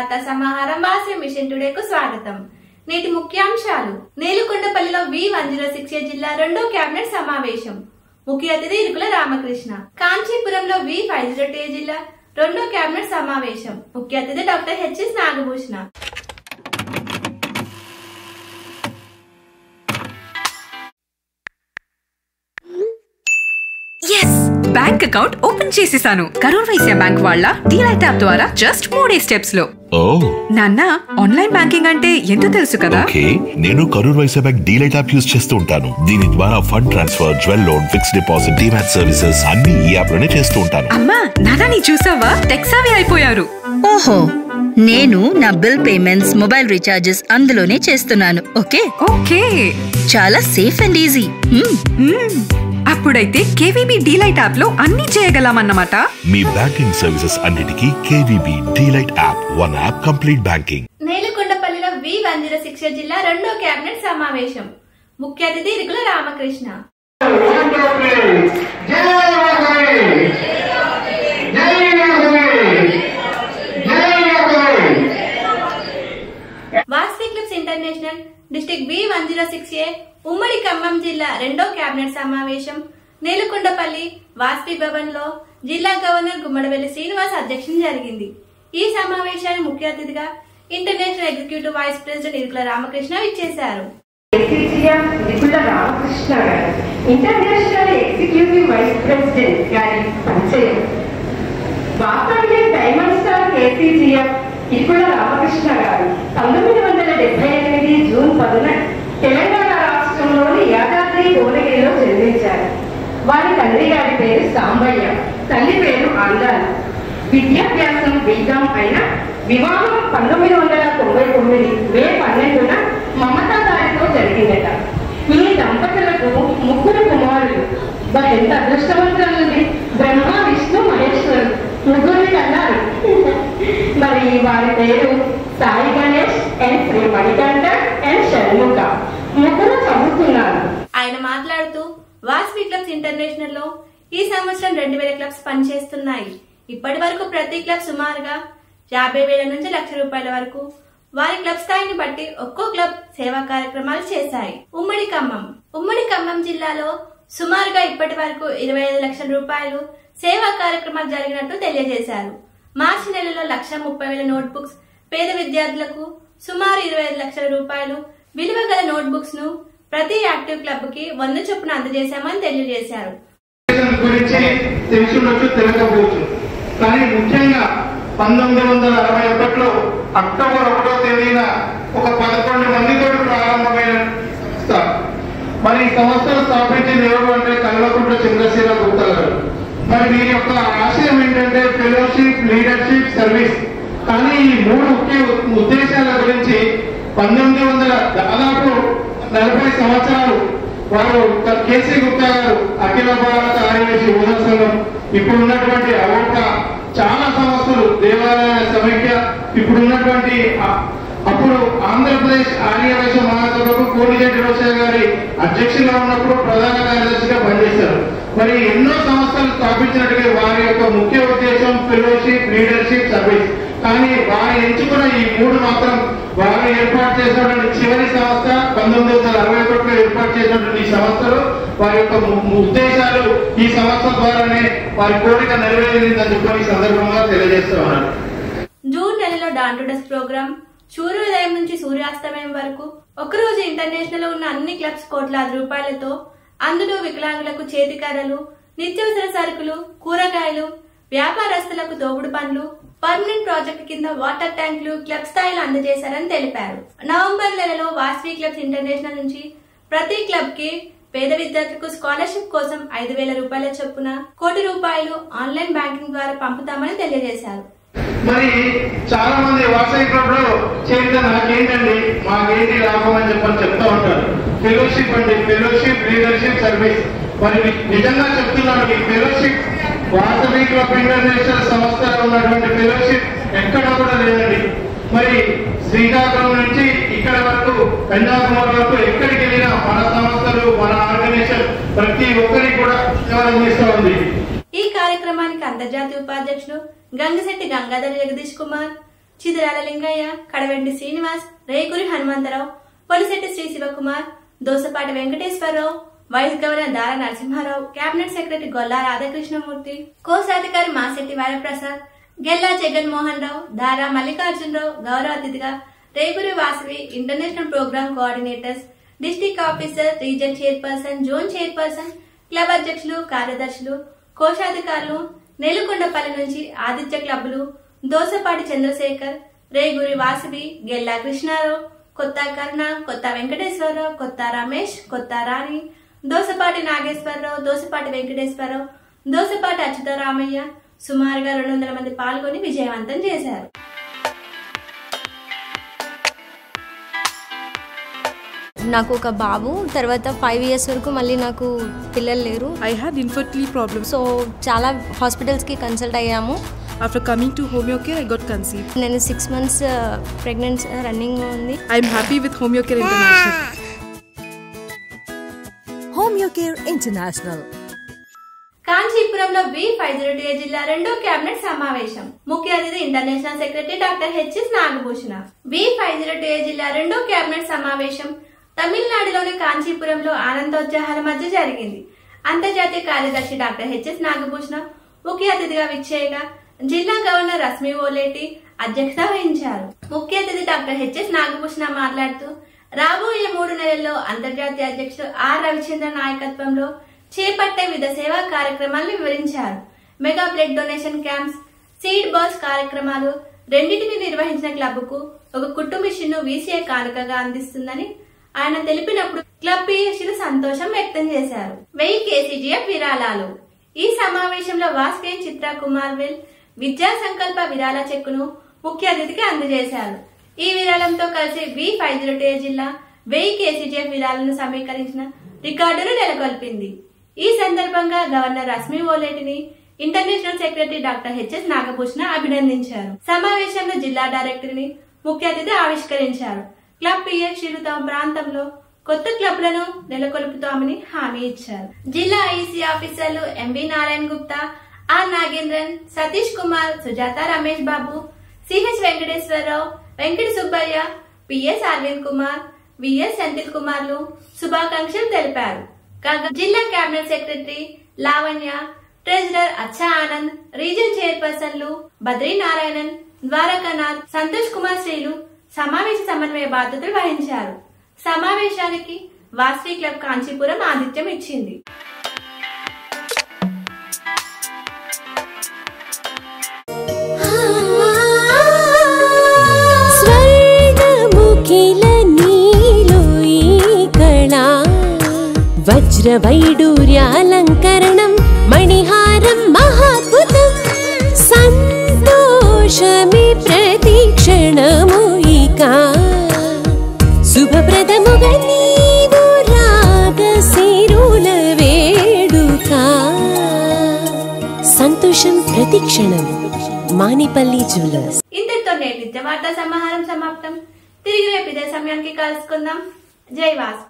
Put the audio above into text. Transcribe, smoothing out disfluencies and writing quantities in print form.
వార్తా సమాహారం వాసవి మిషన్ టుడేకు స్వాగతం. నేటి ముఖ్యాంశాలు. నేలుకొండపల్లిలో V106A జిల్లా 2వ కేబినెట్ సమావేశం. ముఖ్య అతిథి ఇరుకుల రామకృష్ణ. కాంచీపురంలో V502A జిల్లా 2వ కేబినెట్ సమావేశం. ముఖ్య అతిథి doctor H.S. Nagabhushana. Bank account open చేసేసాను. కరూర్ వైశ్య బ్యాంక్ వాళ్ళ డీలైట్ యాప్ ద్వారా జస్ట్ 3 స్టెప్స్ లో. నాన్న, ఆన్లైన్ బ్యాంకింగ్ అంటే ఎంతో తెలుసు కదా. నేను Karur Vysya bank DLite app use చేస్తూ ఉంటాను. దీని ద్వారా fund transfer, jewel loan, fixed deposit, demat services అన్ని ఈ యాప్ లోనే చేస్తూ ఉంటాను. అమ్మా, నాన్న నీ చూసావా, టెక్సావి అయిపోయారు. ఓహో, నేను నా బిల్ పేమెంట్స్, మొబైల్ రీఛార్జెస్ అందులోనే చేస్తున్నాను. ఓకే ఓకే, చాలా సేఫ్ అండ్ ఈజీ. అప్పుడైతే కేవీబీ డీలైట్ యాప్ లో అన్ని చేయగలమన్నమాట. మీ బ్యాంకింగ్ సర్వీసెస్ అన్నిటికీ KVB DLite app, one app complete banking. నేలుకొండపల్లిలో V106A జిల్లా 2వ కేబినెట్ సమావేశం. ముఖ్య అతిథి Irukula Ramakrishna. Vasavi clubs international district V106A ఉమ్మడి ఖమ్మం జిల్లా 2వ కేబినెట్ సమావేశం నేలుకొండపల్లి వాసవి భవన్ లో జిల్లా గవర్నర్ గుమ్మడవెల్లి శ్రీనివాస్ అధ్యక్షతన జరిగింది. ఈ సమావేశానికి ముఖ్య అతిథిగా international executive vice president Irukula Ramakrishna విచ్చేశారు. ఇంటర్నేషనల్ ఎగ్జిక్యూటివ్ వైస్ ప్రెసిడెంట్ గారి పరిచయం. Vasavi diamond star KCGF Irukula Ramakrishna గారు 1978 జూన్ 10న తెలంగాణ రాష్ట్రంలోని యాదాద్రి భువనగిరిలో జన్మించారు. వారి తండ్రి గారి పేరు సాంబయ్య, తల్లి పేరు ఆండాల. విద్యాభ్యాసం బీకాం అయిన వివాహం 1999 మే 12న మమతా గారితో జరిగిందట. ఈ దంపతులకు 3 కుమారులు. ఎంత అదృష్టవంతులండి, బ్రహ్మ, విష్ణు, మహేశ్వరుడు 3 అన్నారు. మరి వారి పేరు సాయి గణేష్ అండ్ శ్రీ మణికంఠ అండ్ షణ్ముఖ. 3 చదువుతున్నారు. ఆయన మాట్లాడుతూ వాసవి క్లబ్స్ ఇంటర్నేషనల్ లో ఈ సంవత్సరం 2000 క్లబ్స్ పనిచేస్తున్నాయి. ఇప్పటి వరకు ప్రతి క్లబ్ సుమారుగా 50,000 నుంచి ₹1,00,000 వరకు వారి క్లబ్ స్థాయిని బట్టి ఒక్కో క్లబ్ సేవా కార్యక్రమాలు చేశాయి. ఉమ్మడి ఖమ్మం జిల్లాలో సుమారుగా ఇప్పటి వరకు ₹25 లక్షల సేవా కార్యక్రమాలు జరిగినట్టు తెలియజేశారు. మార్చి నెలలో 1,30,000 నోట్బుక్స్ పేద విద్యార్థులకు, సుమారు ₹25 లక్షల విలువ గల నోట్బుక్స్ ను ప్రతి యాక్టివ్ క్లబ్ కి 100 చొప్పున అందజేశామని తెలియజేశారు. కానీ ముఖ్యంగా 1961లో అక్టోబర్ 1వ తేదీన ఒక 11 మందితో ప్రారంభమైన మరి ఈ సంస్థను స్థాపించింది ఎవరు అంటే కల్వకుంట్ల చంద్రశేఖర గుప్తా గారు. మరి వీరి యొక్క ఆశయం ఏంటంటే ఫెలోషిప్, లీడర్షిప్, సర్వీస్. కానీ ఈ 3 ముఖ్య ఉద్దేశాల గురించి 1900 దాదాపు 40 సంవత్సరాలు వారు కేసీ గుప్తా గారు అఖిల భారత ఆర్యవైశ్య యువజన సంఘం, ఇప్పుడు ఉన్నటువంటి అవోక, చాలా సంస్థలు, దేవాలయ సమైక్య, ఇప్పుడు ఉన్నటువంటి అప్పుడు ఆంధ్రప్రదేశ్ ఆర్యవైశ్య మహాసభకు కోడిగంటి రోషయ్య గారి అధ్యక్షులుగా ఉన్నప్పుడు ప్రధాన కార్యదర్శిగా పనిచేశారు. మరి ఎన్నో సంస్థలు స్థాపించినట్టుగా వారి యొక్క ముఖ్య ఉద్దేశం ఫెలోషిప్, లీడర్షిప్, సర్వీస్. కానీ వారు ఎంచుకున్న ఈ 3 మాత్రం వారు ఏర్పాటు చేసినటువంటి చివరి సంస్థ 1961లో ఏర్పాటు చేసినటువంటి ఈ సంస్థలు వారి యొక్క ఉద్దేశాలు ఈ సంస్థ ద్వారానే వారి కోరిక నెరవేరిందని చెప్పి ఈ సందర్భంగా తెలియజేస్తూ ఉన్నారు. జూన్ నెలలో డాన్ టు డస్క్ ప్రోగ్రాం, సూర్యోదయం నుంచి సూర్యాస్తమయం వరకు ఒకరోజు ఇంటర్నేషనల్ లో ఉన్న అన్ని క్లబ్స్ ₹1,00,000 అందులో వికలాంగులకు చేతికర్రలు, నిత్యావసర సరుకులు, కూరగాయలు, వ్యాపారస్తులకు తోపుడు పండ్లు, పర్మనెంట్ ప్రాజెక్టు కింద వాటర్ ట్యాంకులు క్లబ్ స్థాయిలో అందజేశారని తెలిపారు. నవంబర్ నెలలో వాసవి క్లబ్స్ ఇంటర్నేషనల్ నుంచి ప్రతి క్లబ్ కి పేద విద్యార్థులకు స్కాలర్షిప్ కోసం ₹5,000 చొప్పున ₹1,00,00,000 ఆన్లైన్ బ్యాంకింగ్ ద్వారా పంపుతామని తెలియజేశారు. మరి చాలా మంది వాసవి క్లబ్ లో చేరితే నాకేంటండి, మాకేంటి లాభం అని చెప్తా ఉంటారు. ఫెలోషిప్ అండి, ఫెలోషిప్, లీడర్షిప్, సర్వీస్. మరి నిజంగా చెప్తున్నాను, ఈ ఫెలోషిప్ వాసవి క్లబ్ ఇంటర్నేషనల్ సంస్థలో ఉన్నటువంటి ఫెలోషిప్ ఎక్కడ కూడా లేదండి. మరి శ్రీకాకుళం నుంచి ఇక్కడ వరకు, కన్యాకుమారి వరకు ఎక్కడికి వెళ్ళినా మన సంస్థలు, మన ఆర్గనైజేషన్ ప్రతి ఒక్కరికి కూడా సేవ అందిస్తూ ఉంది. ఈ కార్యక్రమానికి అంతర్జాతీయ ఉపాధ్యక్షులు గంగశెట్టి గంగాధర్ జగదీష్ కుమార్, చిదిరాల లింగయ్య, కడవెంటి శ్రీనివాస్, రేగురి హనుమంతరావు, పొలిశెట్టి శ్రీ శివకుమార్, దోసపాటి వెంకటేశ్వరరావు, వైస్ గవర్నర్ దారా నరసింహారావు, కేబినెట్ సెక్రటరీ గొల్లా రాధాకృష్ణమూర్తి, కోశాధికారి మాసెట్టి వరప్రసాద్, గెల్లా జగన్మోహన్ రావు, దారా మల్లికార్జునరావు, గౌరవ అతిథిగా Reguri Vasavi, international program coordinators, district officer, region chairperson, zone chairperson, club అధ్యక్షులు, కార్యదర్శులు, కోశాధికారులు, నెలకొండపల్లి నుంచి ఆదిత్య క్లబ్లు, దోసపాటి చంద్రశేఖర్, రేగురి వాసవి, గెల్లా కృష్ణారావు, కొత్త కర్ణ, కొత్త వెంకటేశ్వరరావు, కొత్త రమేష్, కొత్త రాణి, దోసపాటి నాగేశ్వరరావు, దోసపాటి వెంకటేశ్వరరావు, దోసపాటి అచ్యుతరామయ్య సుమారుగా 200 మంది పాల్గొని విజయవంతం చేశారు. నాకు ఒక బాబు, తర్వాత 5 years వరకు మళ్ళీ నాకు పిల్లలు లేరు. I had infertility problems. So చాలా హాస్పిటల్స్కి కన్సల్ట్ అయ్యాము. After coming to Homeocare, I got conceived. నేను 6 months ప్రెగ్నెన్సీ రన్నింగ్ ఉంది. I'm happy with Homeocare International. Homeocare International. కాంచీపురంలో V502 జిల్లా 2వ కేబినెట్ సమావేశం. ముఖ్య అతిథి international secretary doctor HS Nagabhushana. V502 జిల్లా 2వ కేబినెట్ సమావేశం తమిళనాడులోని కాంచీపురంలో ఆనందోత్సాహాల మధ్య జరిగింది. అంతర్జాతీయ కార్యదర్శి డాక్టర్ హెచ్ఎస్ నాగభూషణ ముఖ్య అతిథిగా విచ్చేయగా జిల్లా గవర్నర్ రశ్మి ఓలేటి అధ్యక్షత వహించారు. ముఖ్య అతిథి డాక్టర్ హెచ్ఎస్ నాగభూషణ మాట్లాడుతూ రాబోయే 3 నెలల్లో అంతర్జాతీయ అధ్యక్షుడు ఆర్ రవిచంద్ర నాయకత్వంలో చేపట్టే వివిధ సేవా కార్యక్రమాలను వివరించారు. Mega blood donation camps, seed balls కార్యక్రమాలు రెండింటిని నిర్వహించిన క్లబ్కు ఒక కుటుంబ మిషన్ వీసీఐ కానుకగా అందిస్తుందని ఆయన తెలిపినప్పుడు క్లబ్ పిఎస్సీలు సంతోషం వ్యక్తం చేశారు. 1000 KCGF విరాళాలు. ఈ సమావేశంలో వాస్కేన్ చిత్ర కుమార్ వెల్ విద్యా సంకల్ప విరాళ చెక్కును ముఖ్య అతిథికి అందజేశారు. ఈ విరాళంతో కలిసి V502 జిల్లా 1000 KCGF విరాళాలను సమీకరించిన రికార్డును నెలకొల్పింది. ఈ సందర్భంగా గవర్నర్ రశ్మి ఓలేటిని international secretary doctor HS Nagabhushana అభినందించారు. సమావేశంలో జిల్లా డైరెక్టర్ని ముఖ్య అతిథి ఆవిష్కరించారు. క్లబ్ పిఎస్సీలు తమ ప్రాంతంలో కొత్త క్లబ్లను నెలకొల్పుతామని హామీ ఇచ్చారు. జిల్లా ఐసీ ఆఫీసర్లు MV Narayana Gupta, are Nagendran, Satish Kumar, Sujatha Ramesh Babu, CH Venkateswararao, Venkata Subbaiah, PS Arvind Kumar, VS Senthil కుమార్లు శుభాకాంక్షలు తెలిపారు. కాగా జిల్లా కేబినెట్ సెక్రటరీ లావణ్య, ట్రెజరర్ అచ్చా ఆనంద్, రీజన్ చైర్పర్సన్లు బద్రీ నారాయణన్, ద్వారకానాథ్, సంతోష్ కుమార్ శ్రీలు సమావేశ సమన్వయ బాధ్యతలు వహించారు. సమావేశానికి వాసవి క్లబ్ కాంచీపురం ఆతిథ్యం ఇచ్చింది. వజ్రవైడూర్యాలంకరణం మణిహారం మహాద్భుతం సంతోషమి ప్రతిక్షణము ఇక శుభప్రదముగా నీవు రాగసిరుల వేడుక సంతోషం ప్రతిక్షణం. మానిపల్లి జ్యువెలర్స్. ఇంతటితో నేటి వార్తా సమాహారం సమాప్తం. తిరిగి రేపు ఇదే సమయానికి కలుసుకుందాం. జై వాస్.